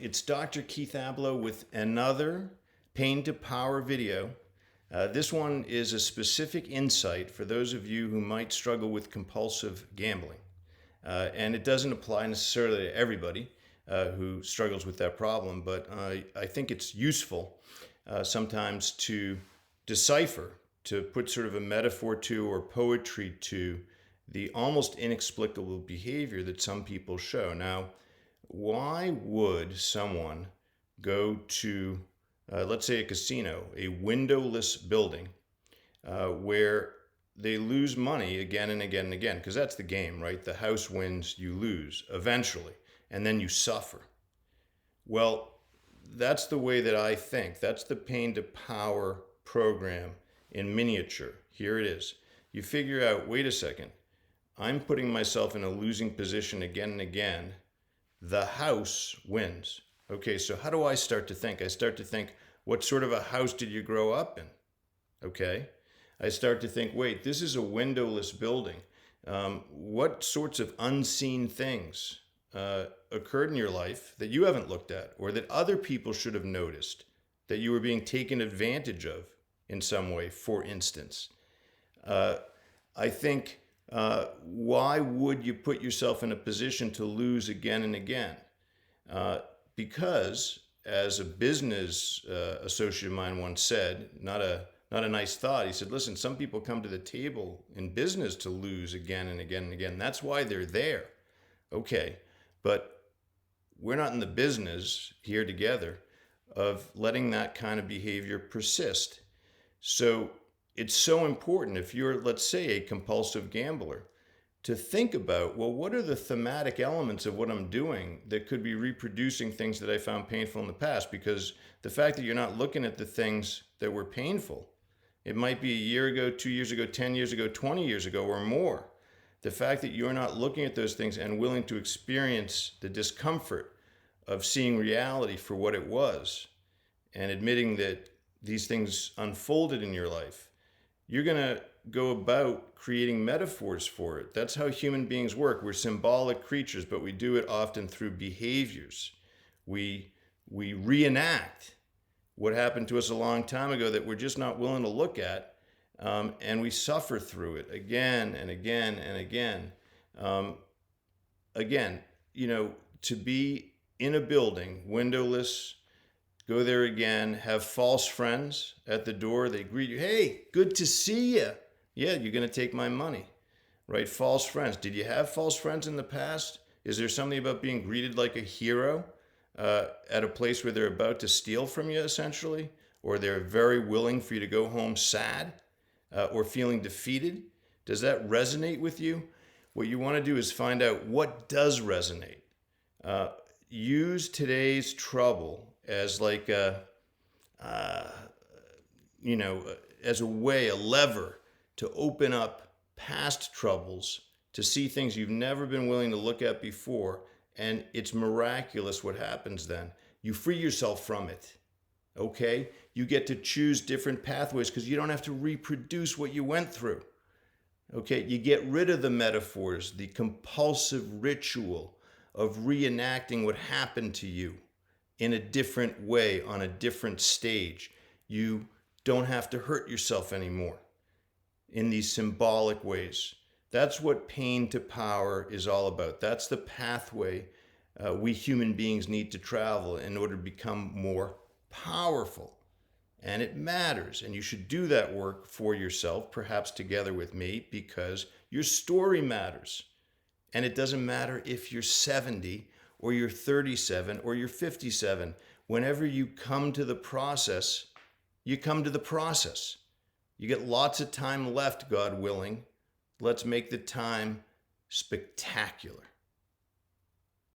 It's Dr. Keith Ablow with another Pain to Power video. This one is a specific insight for those of you who might struggle with compulsive gambling. And it doesn't apply necessarily to everybody who struggles with that problem, but I think it's useful sometimes to decipher, to put sort of a metaphor to or poetry to the almost inexplicable behavior that some people show. Now, why would someone go to, let's say, a casino, a windowless building, where they lose money again and again and again? Because that's the game, right? The house wins, you lose eventually, and then you suffer. Well, that's the way that I think. That's the Pain to Power program in miniature. Here it is. You figure out, wait a second, I'm putting myself in a losing position again and again. The house wins. Okay, so how do I start to think? I start to think, what sort of a house did you grow up in? Okay, I start to think, wait, this is a windowless building. What sorts of unseen things occurred in your life that you haven't looked at, or that other people should have noticed, that you were being taken advantage of in some way, for instance? I think, why would you put yourself in a position to lose again and again? Because, as a business associate of mine once said, not a nice thought, he said, listen, some people come to the table in business to lose again and again and again. That's why they're there. Okay, but we're not in the business here together of letting that kind of behavior persist. So it's so important, if you're, let's say, a compulsive gambler, to think about, well, what are the thematic elements of what I'm doing that could be reproducing things that I found painful in the past? Because the fact that you're not looking at the things that were painful, it might be a year ago, 2 years ago, 10 years ago, 20 years ago, or more. The fact that you're not looking at those things and willing to experience the discomfort of seeing reality for what it was and admitting that these things unfolded in your life, you're going to go about creating metaphors for it. That's how human beings work. We're symbolic creatures, but we do it often through behaviors. We reenact what happened to us a long time ago that we're just not willing to look at, and we suffer through it again and again and again. Again, to be in a building, windowless, go there again, have false friends at the door. They greet you. Hey, good to see you. Yeah, you're going to take my money, right? False friends. Did you have false friends in the past? Is there something about being greeted like a hero at a place where they're about to steal from you, essentially? Or they're very willing for you to go home sad or feeling defeated? Does that resonate with you? What you want to do is find out what does resonate. Use today's trouble as like as a way, a lever to open up past troubles, to see things you've never been willing to look at before. And it's miraculous what happens then. You free yourself from it, okay? You get to choose different pathways because you don't have to reproduce what you went through, okay? You get rid of the metaphors, the compulsive ritual of reenacting what happened to you in a different way, on a different stage. You don't have to hurt yourself anymore in these symbolic ways. That's what Pain to Power is all about. That's the pathway we human beings need to travel in order to become more powerful. And it matters, and you should do that work for yourself, perhaps together with me, because your story matters. And it doesn't matter if you're 70 or you're 37 or you're 57. Whenever you come to the process, you come to the process. You get lots of time left, God willing. Let's make the time spectacular.